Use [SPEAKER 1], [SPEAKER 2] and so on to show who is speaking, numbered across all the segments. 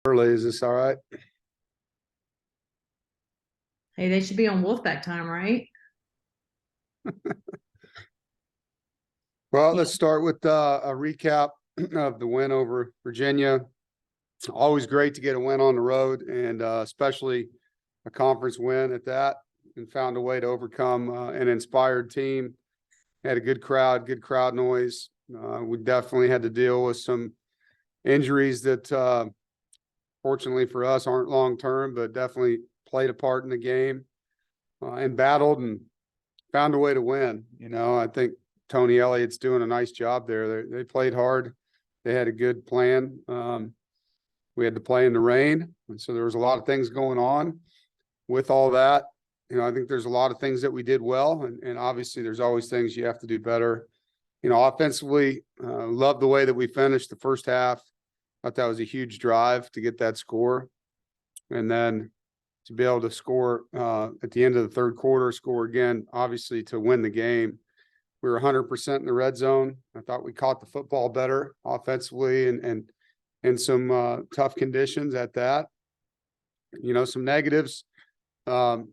[SPEAKER 1] Early, is this all right?
[SPEAKER 2] Hey, they should be on Wolfpack time, right?
[SPEAKER 1] Well, let's start with a recap of the win over Virginia. Always great to get a win on the road, and especially a conference win at that, and found a way to overcome an inspired team. Had a good crowd noise. We definitely had to deal with some injuries that, fortunately for us, aren't long term, but definitely played a part in the game, and battled and found a way to win. I think Tony Elliott's doing a nice job there. They played hard. They had a good plan. We had to play in the rain, and so there was a lot of things going on. With all that, I think there's a lot of things that we did well, and obviously there's always things you have to do better. Offensively, loved the way that we finished the first half. Thought that was a huge drive to get that score, and then to be able to score at the end of the third quarter, score again, obviously to win the game. We were 100% in the red zone. I thought we caught the football better offensively and in some tough conditions at that. Some negatives, playing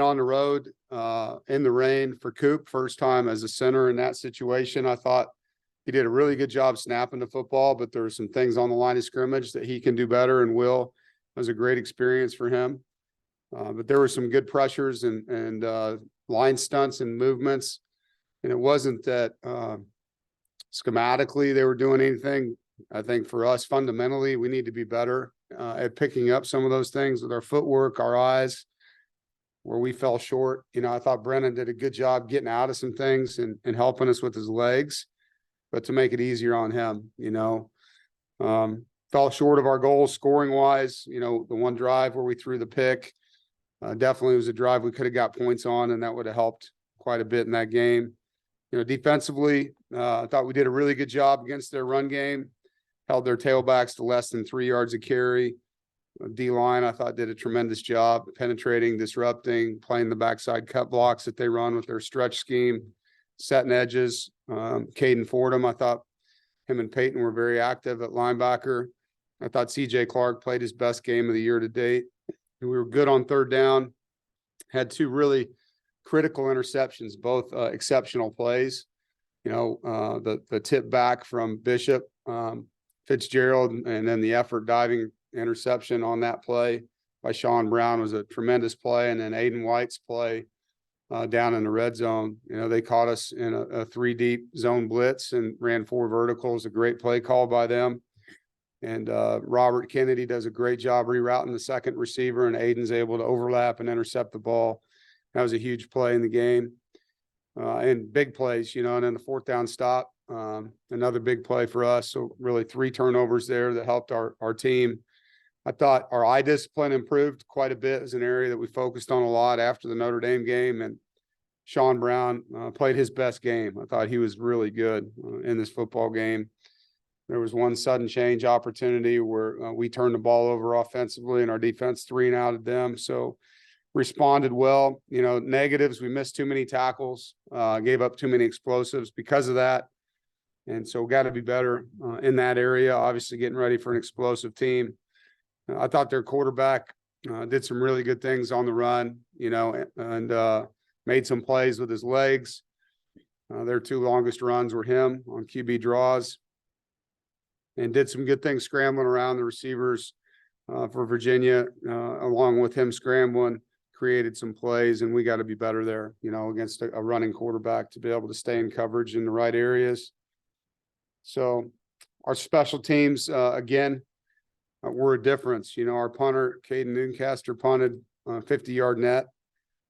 [SPEAKER 1] on the road in the rain for Coop, first time as a center in that situation. I thought he did a really good job snapping the football, but there were some things on the line of scrimmage that he can do better and will. It was a great experience for him. But there were some good pressures and line stunts and movements. And it wasn't that schematically they were doing anything. I think for us, fundamentally, we need to be better at picking up some of those things with our footwork, our eyes, where we fell short. I thought Brennan did a good job getting out of some things and helping us with his legs, but to make it easier on him, fell short of our goals scoring wise. The one drive where we threw the pick definitely was a drive we could have got points on, and that would have helped quite a bit in that game. Defensively, I thought we did a really good job against their run game, held their tailbacks to less than 3 yards a carry. D-line, I thought, did a tremendous job penetrating, disrupting, playing the backside cut blocks that they run with their stretch scheme, setting edges. Caden Fordham, I thought him and Peyton were very active at linebacker. I thought CJ Clark played his best game of the year to date. We were good on third down, had two really critical interceptions, both exceptional plays. The tip back from Bishop, Fitzgerald, and then the effort diving interception on that play by Sean Brown was a tremendous play. And then Aiden White's play down in the red zone. They caught us in a 3-deep zone blitz and ran 4 verticals, a great play call by them. And Robert Kennedy does a great job rerouting the second receiver, and Aiden's able to overlap and intercept the ball. That was a huge play in the game. And big plays, and then the fourth down stop, another big play for us. So really 3 turnovers there that helped our team. I thought our eye discipline improved quite a bit as an area that we focused on a lot after the Notre Dame game. And Sean Brown played his best game. I thought he was really good in this football game. There was one sudden change opportunity where we turned the ball over offensively, and our defense 3-and-outed them. So responded well. Negatives, we missed too many tackles, gave up too many explosives because of that. And so got to be better in that area, obviously getting ready for an explosive team. I thought their quarterback did some really good things on the run, and made some plays with his legs. Their 2 longest runs were him on QB draws, and did some good things scrambling around the receivers for Virginia, along with him scrambling, created some plays, and we got to be better there, against a running quarterback to be able to stay in coverage in the right areas. So our special teams, again, were a difference. Our punter, Caden Newcaster, punted 50-yard net.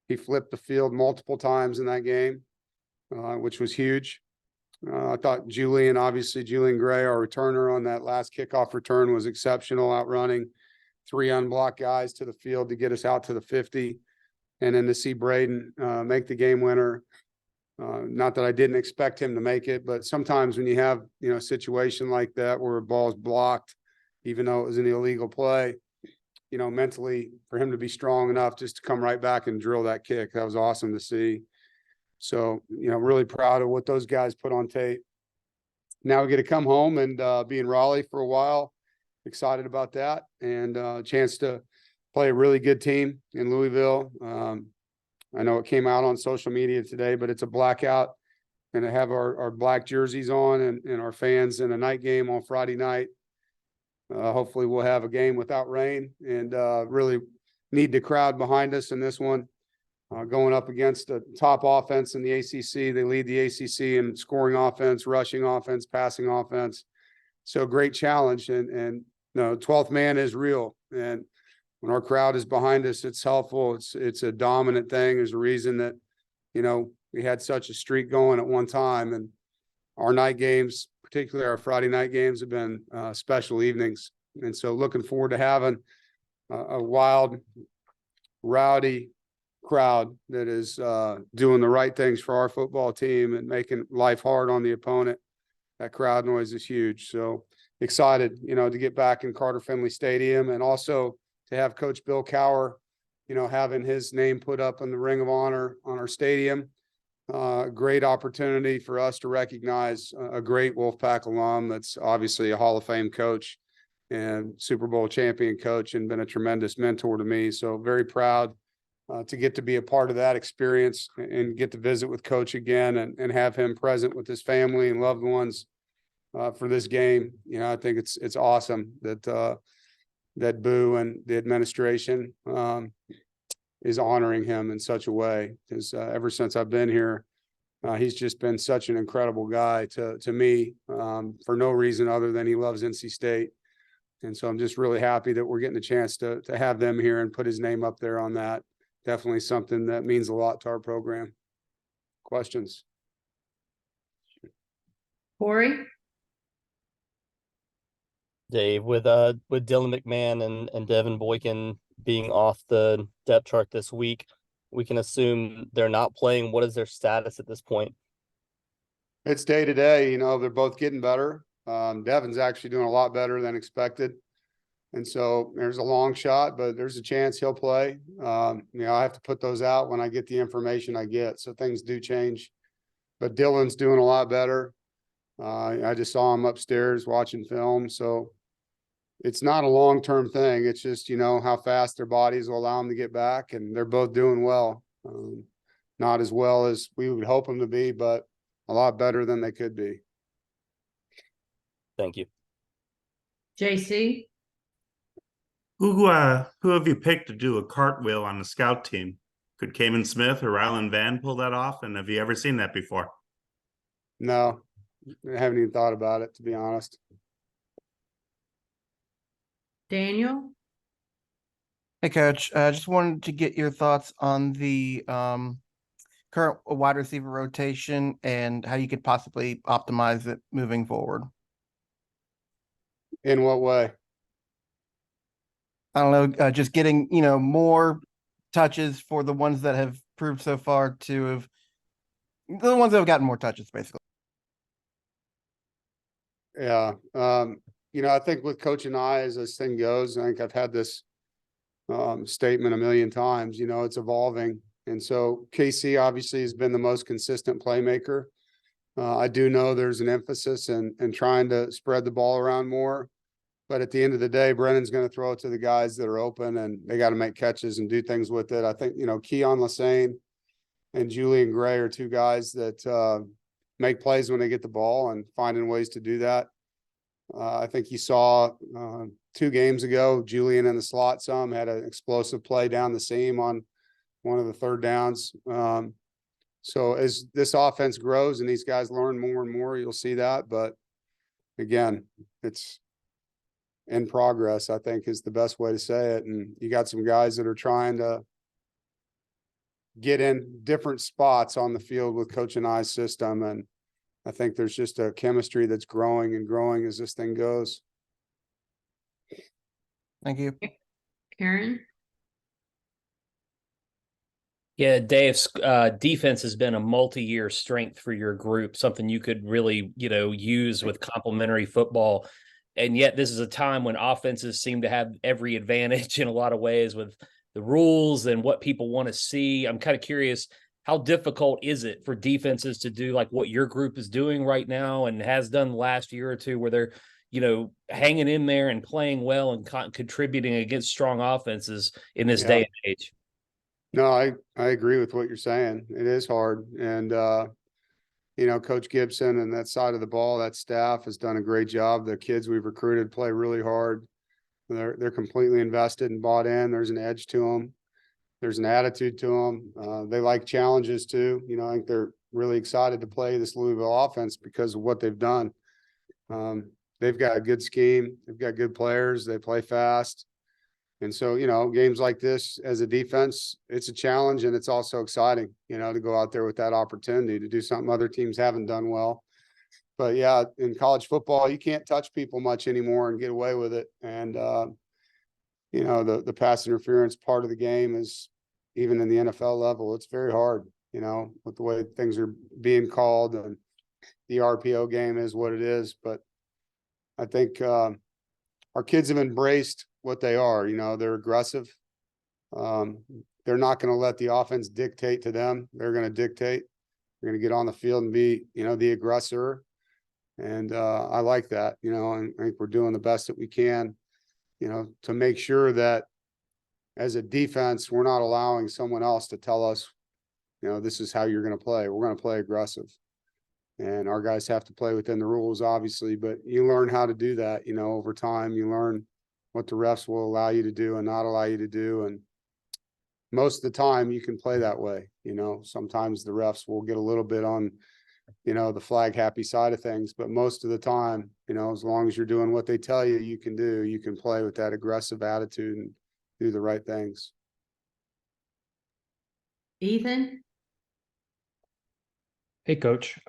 [SPEAKER 1] He flipped the field multiple times in that game, which was huge. I thought Julian Gray, our returner on that last kickoff return, was exceptional, outrunning 3 unblocked guys to the field to get us out to the 50. And then to see Braden make the game winner. Not that I didn't expect him to make it, but sometimes when you have, a situation like that where a ball is blocked, even though it was an illegal play, mentally for him to be strong enough just to come right back and drill that kick, that was awesome to see. So, really proud of what those guys put on tape. Now we get to come home and be in Raleigh for a while. excited about that, and a chance to play a really good team in Louisville. I know it came out on social media today, but it's a blackout, and to have our black jerseys on and our fans in a night game on Friday night. Hopefully we'll have a game without rain, and really need the crowd behind us in this one. Going up against a top offense in the ACC. They lead the ACC in scoring offense, rushing offense, passing offense. So great challenge, and 12th man is real. And when our crowd is behind us, it's helpful. It's a dominant thing. There's a reason that, we had such a streak going at one time, and our night games, particularly our Friday night games, have been special evenings. And so looking forward to having a wild, rowdy crowd that is doing the right things for our football team and making life hard on the opponent. That crowd noise is huge. So excited, to get back in Carter Finley Stadium, and also to have Coach Bill Cowher, having his name put up in the Ring of Honor on our stadium. Great opportunity for us to recognize a great Wolfpack alum that's obviously a Hall of Fame coach and Super Bowl champion coach, and been a tremendous mentor to me. So very proud to get to be a part of that experience and get to visit with Coach again, and have him present with his family and loved ones for this game. I think it's awesome that that Boo and the administration is honoring him in such a way, because ever since I've been here, he's just been such an incredible guy to me, for no reason other than he loves NC State. And so I'm just really happy that we're getting a chance to have them here and put his name up there on that. Definitely something that means a lot to our program. Questions?
[SPEAKER 2] Corey?
[SPEAKER 3] Dave, with Dylan McMahon and Devin Boykin being off the depth chart this week, we can assume they're not playing. What is their status at this point?
[SPEAKER 1] It's day to day. They're both getting better. Devin's actually doing a lot better than expected. And so there's a long shot, but there's a chance he'll play. I have to put those out when I get the information I get. So things do change, but Dylan's doing a lot better. I just saw him upstairs watching film. So it's not a long-term thing. It's just, how fast their bodies will allow them to get back, and they're both doing well. Not as well as we would hope them to be, but a lot better than they could be.
[SPEAKER 3] Thank you.
[SPEAKER 2] JC?
[SPEAKER 4] Who have you picked to do a cartwheel on the scout team? Could Kamen Smith or Rylan Van pull that off? And have you ever seen that before?
[SPEAKER 1] No, I haven't even thought about it, to be honest.
[SPEAKER 2] Daniel?
[SPEAKER 5] Hey, Coach. Just wanted to get your thoughts on the current wide receiver rotation and how you could possibly optimize it moving forward.
[SPEAKER 1] In what way?
[SPEAKER 5] I don't know, just getting, more touches for the ones that have proved so far to have the ones that have gotten more touches, basically.
[SPEAKER 1] Yeah. I think with Coach and I, as this thing goes, I think I've had this statement a million times, it's evolving. And so KC obviously has been the most consistent playmaker. I do know there's an emphasis in trying to spread the ball around more. But at the end of the day, Brennan's going to throw it to the guys that are open, and they got to make catches and do things with it. I think, Keon Lassane and Julian Gray are two guys that make plays when they get the ball and finding ways to do that. I think you saw 2 games ago, Julian in the slot had an explosive play down the seam on one of the third downs. So as this offense grows and these guys learn more and more, you'll see that. But again, it's in progress, I think, is the best way to say it. And you got some guys that are trying to get in different spots on the field with Coach and I's system. And I think there's just a chemistry that's growing and growing as this thing goes.
[SPEAKER 5] Thank you.
[SPEAKER 2] Karen?
[SPEAKER 6] Yeah, Dave's defense has been a multi-year strength for your group, something you could really, use with complementary football. And yet this is a time when offenses seem to have every advantage in a lot of ways with the rules and what people want to see. I'm kind of curious, how difficult is it for defenses to do like what your group is doing right now and has done the last year or two, where they're, hanging in there and playing well and contributing against strong offenses in this
[SPEAKER 1] Yeah.
[SPEAKER 6] day and age.
[SPEAKER 1] No, I agree with what you're saying. It is hard. And, Coach Gibson and that side of the ball, that staff has done a great job. The kids we've recruited play really hard. They're completely invested and bought in. There's an edge to them. There's an attitude to them. They like challenges too. I think they're really excited to play this Louisville offense because of what they've done. They've got a good scheme. They've got good players. They play fast. And so, games like this as a defense, it's a challenge and it's also exciting, to go out there with that opportunity to do something other teams haven't done well. But yeah, in college football, you can't touch people much anymore and get away with it. And, the pass interference part of the game is, even in the NFL level, it's very hard, with the way things are being called, and the RPO game is what it is. But I think our kids have embraced what they are. They're aggressive. They're not going to let the offense dictate to them. They're going to dictate. They're going to get on the field and be, the aggressor. And I like that, and I think we're doing the best that we can, to make sure that as a defense, we're not allowing someone else to tell us, this is how you're going to play. We're going to play aggressive. And our guys have to play within the rules, obviously, but you learn how to do that, over time. You learn what the refs will allow you to do and not allow you to do. And most of the time you can play that way. Sometimes the refs will get a little bit on, the flag happy side of things, but most of the time, as long as you're doing what they tell you, you can do, you can play with that aggressive attitude and do the right things.
[SPEAKER 2] Ethan,
[SPEAKER 7] Hey, Coach.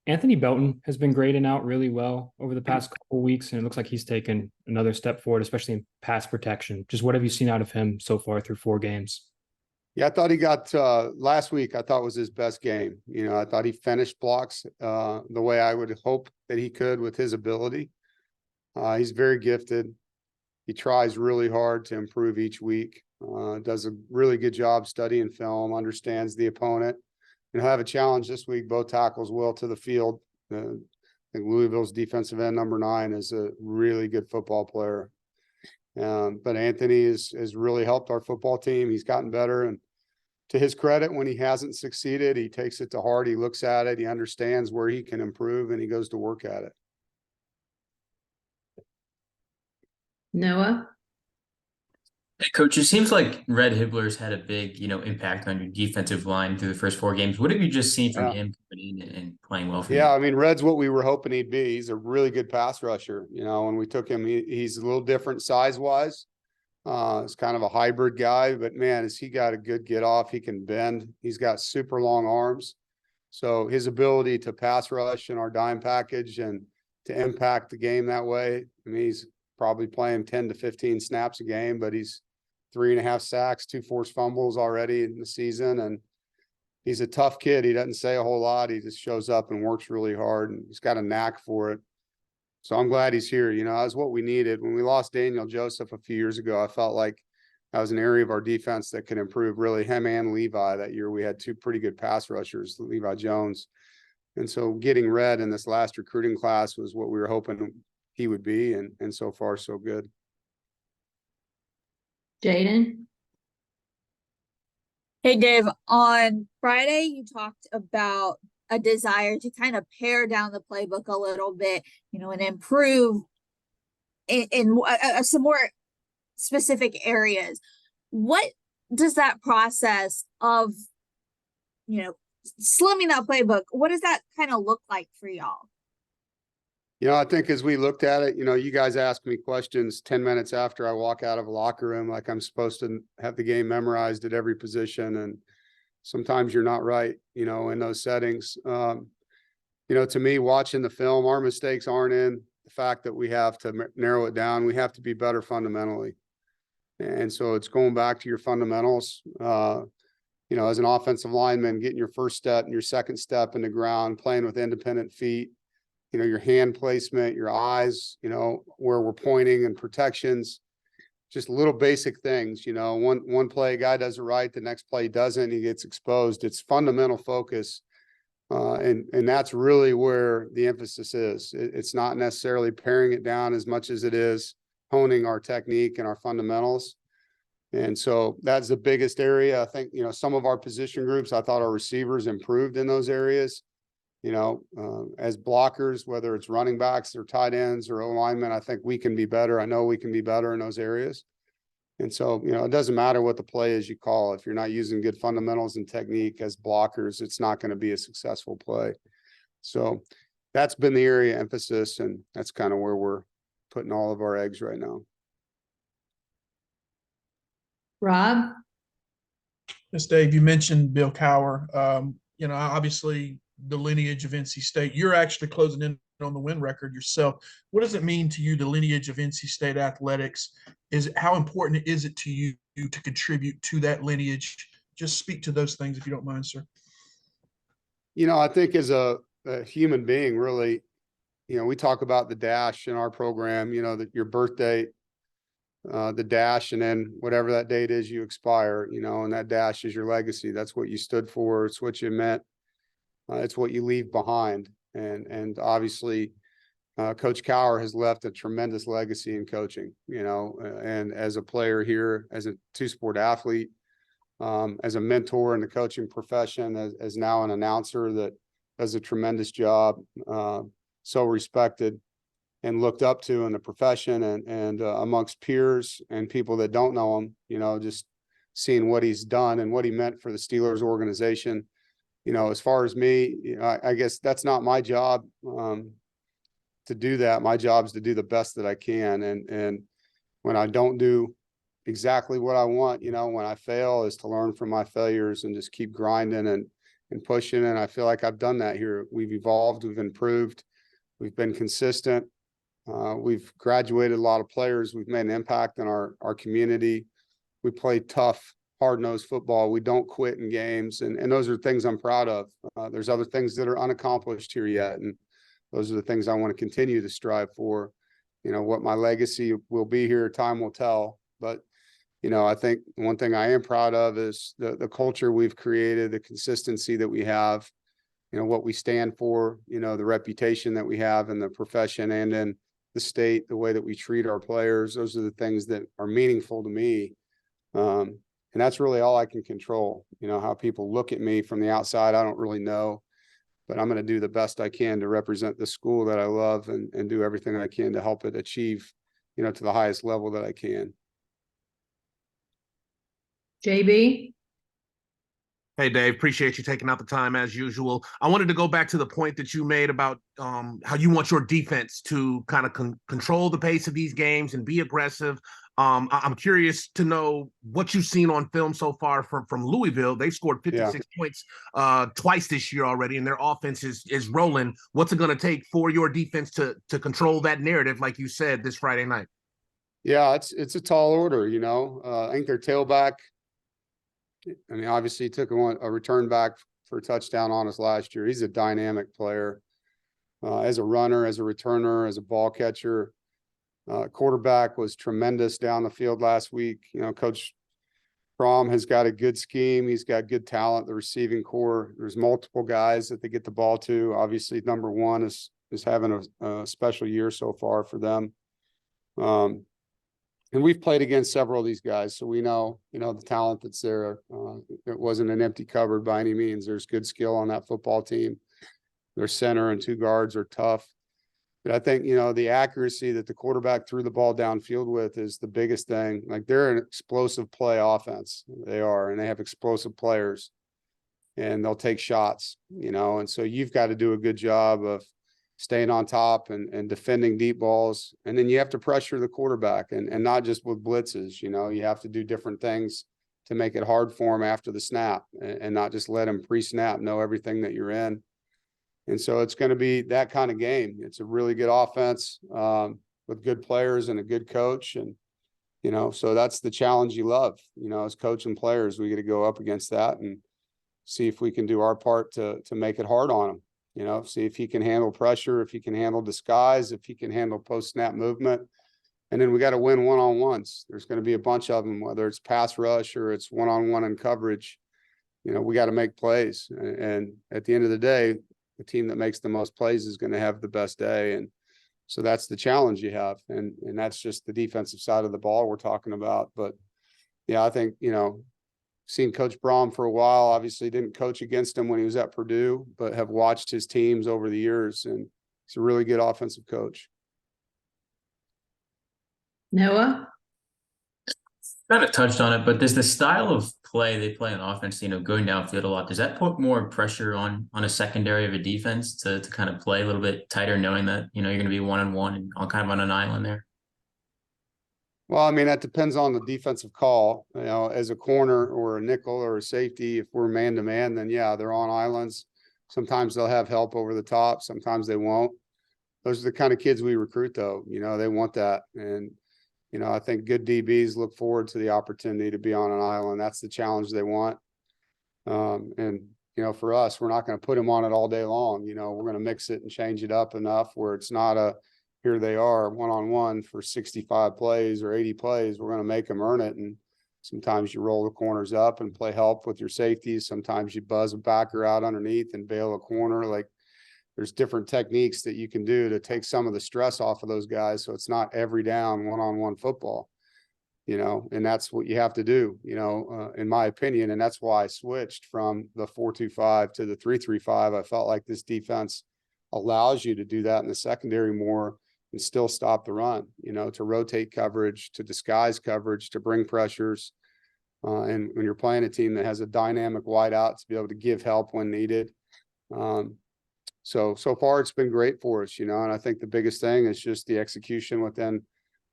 [SPEAKER 7] Anthony Belton has been grading out really well over the past couple of weeks, and it looks like he's taken another step forward, especially in pass protection. Just what have you seen out of him so far through 4 games?
[SPEAKER 1] Yeah, I thought he got last week, I thought was his best game. I thought he finished blocks the way I would hope that he could with his ability. He's very gifted. He tries really hard to improve each week, does a really good job studying film, understands the opponent. And he'll have a challenge this week. Both tackles will to the field. I think Louisville's defensive end number 9 is a really good football player. But Anthony has really helped our football team. He's gotten better, and to his credit, when he hasn't succeeded, he takes it to heart. He looks at it, he understands where he can improve, and he goes to work at it.
[SPEAKER 2] Noah,
[SPEAKER 8] Hey, Coach, it seems like Red Hibbler's had a big, impact on your defensive line through the first 4 games. What have you just seen from him coming in and playing well for you?
[SPEAKER 1] Yeah, I mean, Red's what we were hoping he'd be. He's a really good pass rusher. When we took him, he's a little different size-wise. He's kind of a hybrid guy, but man, has he got a good get off. He can bend. He's got super long arms. So his ability to pass rush in our dime package and to impact the game that way, I mean, he's probably playing 10 to 15 snaps a game, but he's 3.5 sacks, 2 forced fumbles already in the season. And he's a tough kid. He doesn't say a whole lot. He just shows up and works really hard, and he's got a knack for it. So I'm glad he's here. That was what we needed. When we lost Daniel Joseph a few years ago, I felt like that was an area of our defense that could improve, really, him and Levi. That year we had 2 pretty good pass rushers, Levi Jones. And so getting Red in this last recruiting class was what we were hoping he would be, and so far so good.
[SPEAKER 2] Jaden,
[SPEAKER 9] Hey, Dave, on Friday, you talked about a desire to kind of pare down the playbook a little bit, and improve in some more specific areas. What does that process of, slimming that playbook, what does that kind of look like for y'all?
[SPEAKER 1] I think as we looked at it, you guys ask me questions 10 minutes after I walk out of a locker room, like I'm supposed to have the game memorized at every position. And sometimes you're not right, in those settings. To me, watching the film, our mistakes aren't in the fact that we have to narrow it down. We have to be better fundamentally. And so it's going back to your fundamentals. As an offensive lineman, getting your first step and your second step in the ground, playing with independent feet, your hand placement, your eyes, where we're pointing and protections, just little basic things. One play, a guy does it right, the next play doesn't, he gets exposed. It's fundamental focus And that's really where the emphasis is. It's not necessarily paring it down as much as it is honing our technique and our fundamentals. And so that's the biggest area. I think, you know, some of our position groups, I thought our receivers improved in those areas. You know, as blockers, whether it's running backs or tight ends or O-linemen, I think we can be better. I know we can be better in those areas. And so, you know, it doesn't matter what the play is you call. If you're not using good fundamentals and technique as blockers, it's not going to be a successful play. So that's been the area of emphasis, and that's kind of where we're putting all of our eggs right now.
[SPEAKER 2] Rob,
[SPEAKER 10] Yes, Dave, you mentioned Bill Cowher. You know, obviously the lineage of NC State. You're actually closing in on the win record yourself. What does it mean to you, the lineage of NC State athletics? How important is it to you to contribute to that lineage? Just speak to those things if you don't mind, sir.
[SPEAKER 1] You know, I think as a human being, really, you know, we talk about the dash in our program, you know, that your birth date, the dash, and then whatever that date is, you expire, you know, and that dash is your legacy. That's what you stood for. It's what you meant. It's what you leave behind. And obviously, Coach Cowher has left a tremendous legacy in coaching, you know, and as a player here, as a two-sport athlete, as a mentor in the coaching profession, as now an announcer that does a tremendous job, so respected and looked up to in the profession and amongst peers and people that don't know him, you know, just seeing what he's done and what he meant for the Steelers organization. You know, as far as me, you know, I guess that's not my job to do that. My job is to do the best that I can. And when I don't do exactly what I want, you know, when I fail, is to learn from my failures and just keep grinding and pushing. And I feel like I've done that here. We've evolved, we've improved, we've been consistent. We've graduated a lot of players. We've made an impact in our community. We play tough, hard-nosed football. We don't quit in games. And those are things I'm proud of. There's other things that are unaccomplished here yet. And those are the things I want to continue to strive for. You know, what my legacy will be here, time will tell. But, you know, I think one thing I am proud of is the culture we've created, the consistency that we have, you know, what we stand for, you know, the reputation that we have in the profession and in the state, the way that we treat our players. Those are the things that are meaningful to me. And that's really all I can control. You know, how people look at me from the outside, I don't really know, but I'm going to do the best I can to represent the school that I love and do everything I can to help it achieve, you know, to the highest level that I can.
[SPEAKER 2] JB,
[SPEAKER 11] Hey, Dave, appreciate you taking out the time as usual. I wanted to go back to the point that you made about how you want your defense to kind of control the pace of these games and be aggressive. I'm curious to know what you've seen on film so far from Louisville. They've scored 56 points twice this year already, and their offense is rolling. What's it going to take for your defense to control that narrative, like you said, this Friday night?
[SPEAKER 1] Yeah, it's a tall order, you know. I think their tailback, I mean, obviously he took a return back for a touchdown on us last year. He's a dynamic player as a runner, as a returner, as a ball catcher. Quarterback was tremendous down the field last week. You know, Coach Fromm has got a good scheme. He's got good talent, the receiving core. There's multiple guys that they get the ball to. Obviously, number one is having a special year so far for them. And we've played against several of these guys, so we know, you know, the talent that's there. It wasn't an empty cupboard by any means. There's good skill on that football team. Their center and two guards are tough. But I think, you know, the accuracy that the quarterback threw the ball downfield with is the biggest thing. Like, they're an explosive play offense. They are, and they have explosive players. And they'll take shots, you know. And so you've got to do a good job of staying on top and defending deep balls. And then you have to pressure the quarterback and not just with blitzes, you know. You have to do different things to make it hard for him after the snap and not just let him pre-snap know everything that you're in. And so it's going to be that kind of game. It's a really good offense with good players and a good coach. And, you know, so that's the challenge you love, you know, as coach and players. We got to go up against that and see if we can do our part to make it hard on him. You know, see if he can handle pressure, if he can handle disguise, if he can handle post-snap movement. And then we got to win one-on-ones. There's going to be a bunch of them, whether it's pass rush or it's one-on-one in coverage. you know, we got to make plays. And at the end of the day, the team that makes the most plays is going to have the best day. And so that's the challenge you have. And that's just the defensive side of the ball we're talking about. But yeah, I think, you know, seen Coach Braum for a while, obviously didn't coach against him when he was at Purdue, but have watched his teams over the years, and he's a really good offensive coach.
[SPEAKER 2] Noah,
[SPEAKER 8] Kind of touched on it, but does the style of play they play on offense, you know, going downfield a lot, does that put more pressure on a secondary of a defense to kind of play a little bit tighter, knowing that, you know, you're going to be one-on-one and on kind of on an island there?
[SPEAKER 1] Well, I mean, that depends on the defensive call. You know, as a corner or a nickel or a safety, if we're man to man, then yeah, they're on islands. Sometimes they'll have help over the top. Sometimes they won't. Those are the kind of kids we recruit, though. You know, they want that. And, you know, I think good DBs look forward to the opportunity to be on an island. That's the challenge they want. And, you know, for us, we're not going to put them on it all day long. You know, we're going to mix it and change it up enough where it's not a, here they are one-on-one for 65 plays or 80 plays. We're going to make them earn it. And sometimes you roll the corners up and play help with your safeties. Sometimes you buzz a backer out underneath and bail a corner. Like, there's different techniques that you can do to take some of the stress off of those guys. So it's not every down one-on-one football, you know, and that's what you have to do, you know, in my opinion. And that's why I switched from the 4-2-5 to the 3-3-5. I felt like this defense allows you to do that in the secondary more and still stop the run, you know, to rotate coverage, to disguise coverage, to bring pressures. And when you're playing a team that has a dynamic wide out, to be able to give help when needed. So far it's been great for us, you know, and I think the biggest thing is just the execution within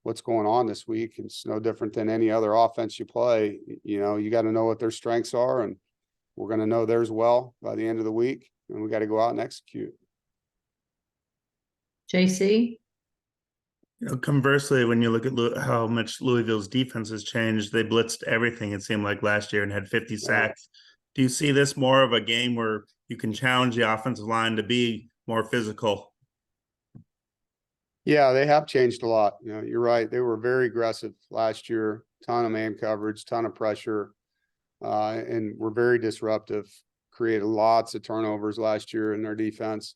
[SPEAKER 1] what's going on this week. It's no different than any other offense you play. You know, you got to know what their strengths are, and we're going to know theirs well by the end of the week, and we got to go out and execute.
[SPEAKER 2] JC,
[SPEAKER 4] You know, conversely, when you look at how much Louisville's defense has changed, they blitzed everything, it seemed like, last year and had 50 sacks. Do you see this more of a game where you can challenge the offensive line to be more physical?
[SPEAKER 1] Yeah, they have changed a lot. You know, you're right. They were very aggressive last year, ton of man coverage, ton of pressure, and were very disruptive, created lots of turnovers last year in their defense.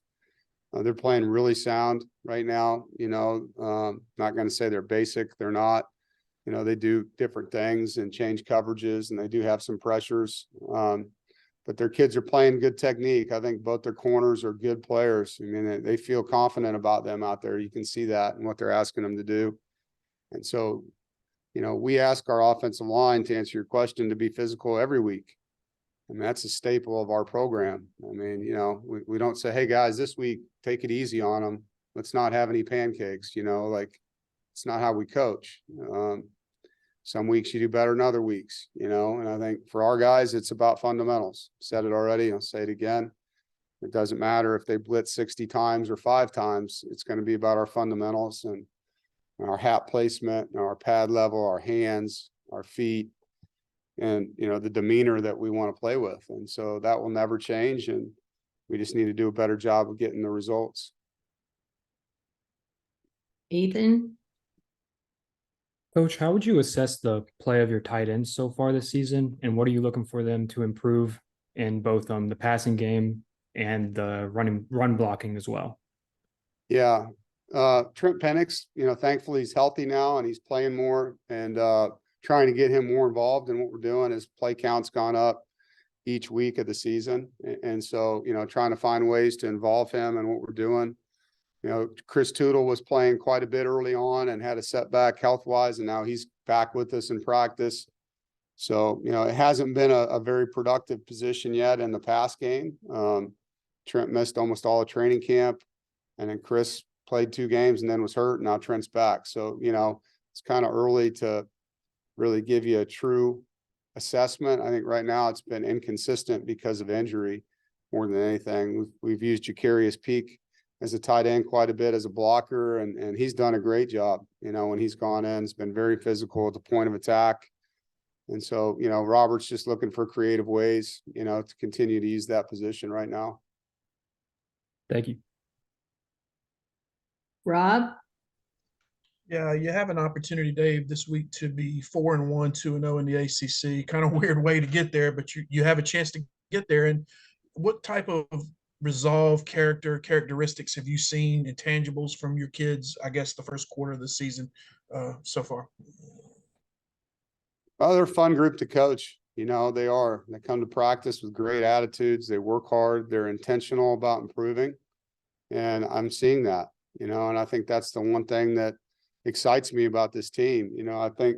[SPEAKER 1] They're playing really sound right now. You know, not going to say they're basic. They're not. You know, they do different things and change coverages, and they do have some pressures. But their kids are playing good technique. I think both their corners are good players. I mean, they feel confident about them out there. You can see that in what they're asking them to do. And so, you know, we ask our offensive line, to answer your question, to be physical every week. I mean, that's a staple of our program. I mean, you know, we don't say, hey, guys, this week, take it easy on them. Let's not have any pancakes, you know, like, it's not how we coach. Some weeks you do better than other weeks, you know, and I think for our guys, it's about fundamentals. Said it already, I'll say it again. It doesn't matter if they blitz 60 times or 5 times. It's going to be about our fundamentals and our hat placement, and our pad level, our hands, our feet, and, you know, the demeanor that we want to play with. And so that will never change. And we just need to do a better job of getting the results.
[SPEAKER 2] Ethan,
[SPEAKER 7] Coach, how would you assess the play of your tight ends so far this season, and what are you looking for them to improve in both the passing game and the run blocking as well?
[SPEAKER 1] Yeah. Trent Penix, you know, thankfully he's healthy now and he's playing more, and trying to get him more involved in what we're doing. His play count's gone up each week of the season. And so, you know, trying to find ways to involve him in what we're doing. You know, Chris Tootle was playing quite a bit early on and had a setback health-wise, and now he's back with us in practice. So, you know, it hasn't been a very productive position yet in the pass game. Trent missed almost all of training camp, and then Chris played 2 games and then was hurt. Now Trent's back. So, you know, it's kind of early to really give you a true assessment. I think right now it's been inconsistent because of injury more than anything. We've used Jacarius Peak as a tight end quite a bit as a blocker, and he's done a great job. You know, when he's gone in, it's been very physical at the point of attack. And so, you know, Robert's just looking for creative ways, you know, to continue to use that position right now.
[SPEAKER 7] Thank you.
[SPEAKER 2] Rob,
[SPEAKER 10] Yeah, you have an opportunity, Dave, this week to be 4-1, 2-0 in the ACC. Kind of weird way to get there, but you have a chance to get there. And what type of resolve, characteristics have you seen, intangibles from your kids, I guess, the first quarter of the season so far?
[SPEAKER 1] Oh, they're a fun group to coach. You know, they are. They come to practice with great attitudes. They work hard. They're intentional about improving. And I'm seeing that, you know, and I think that's the one thing that excites me about this team. You know, I think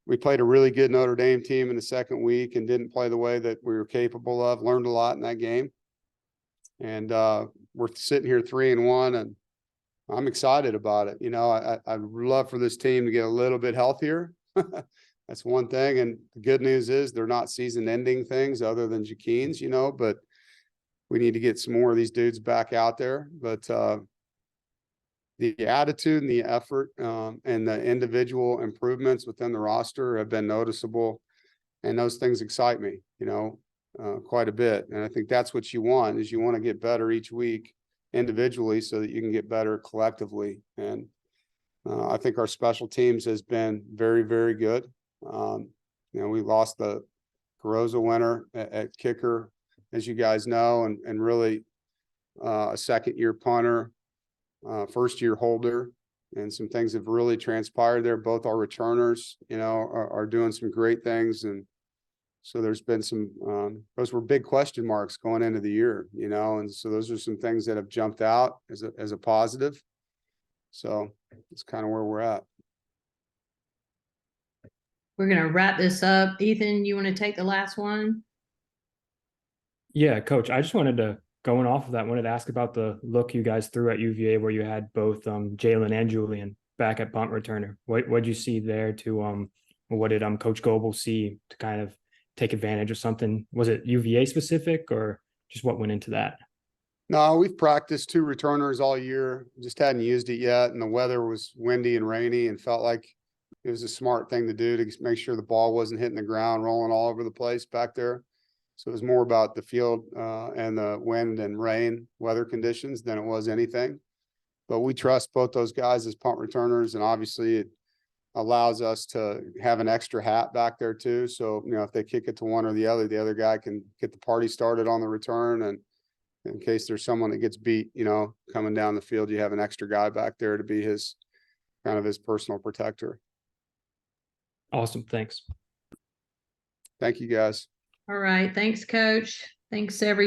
[SPEAKER 1] we played a really good Notre Dame team in the second week and didn't play the way that we were capable of, learned a lot in that game. And we're sitting here 3-1, and I'm excited about it. You know, I'd love for this team to get a little bit healthier. That's one thing. And the good news is they're not season ending things other than Jaqueen's, you know, but we need to get some more of these dudes back out there. But the attitude and the effort and the individual improvements within the roster have been noticeable. And those things excite me, you know, quite a bit. And I think that's what you want, is you want to get better each week individually so that you can get better collectively. And I think our special teams has been very, very good. You know, we lost the Carozza winner at kicker, as you guys know, and really a second-year punter, first-year holder, and some things have really transpired there. Both our returners, you know, are doing some great things. And so there's been some, those were big question marks going into the year, you know, and so those are some things that have jumped out as a positive. So it's kind of where we're at.
[SPEAKER 2] We're going to wrap this up. Ethan, you want to take the last one?
[SPEAKER 7] Yeah, Coach, I just wanted to, going off of that, wanted to ask about the look you guys threw at UVA where you had both Jalen and Julian back at punt returner. What'd you see there to what did Coach Goebel see to kind of take advantage of something? Was it UVA specific or just what went into that?
[SPEAKER 1] No, we've practiced 2 returners all year, just hadn't used it yet. And the weather was windy and rainy and felt like it was a smart thing to do to make sure the ball wasn't hitting the ground, rolling all over the place back there. So it was more about the field and the wind and rain weather conditions than it was anything. But we trust both those guys as punt returners, and obviously it allows us to have an extra hat back there too. So, you know, if they kick it to one or the other guy can get the party started on the return. And in case there's someone that gets beat, you know, coming down the field, you have an extra guy back there to be his kind of his personal protector.
[SPEAKER 7] Awesome. Thanks.
[SPEAKER 1] Thank you, guys.
[SPEAKER 2] All right. Thanks, Coach. Thanks, everybody.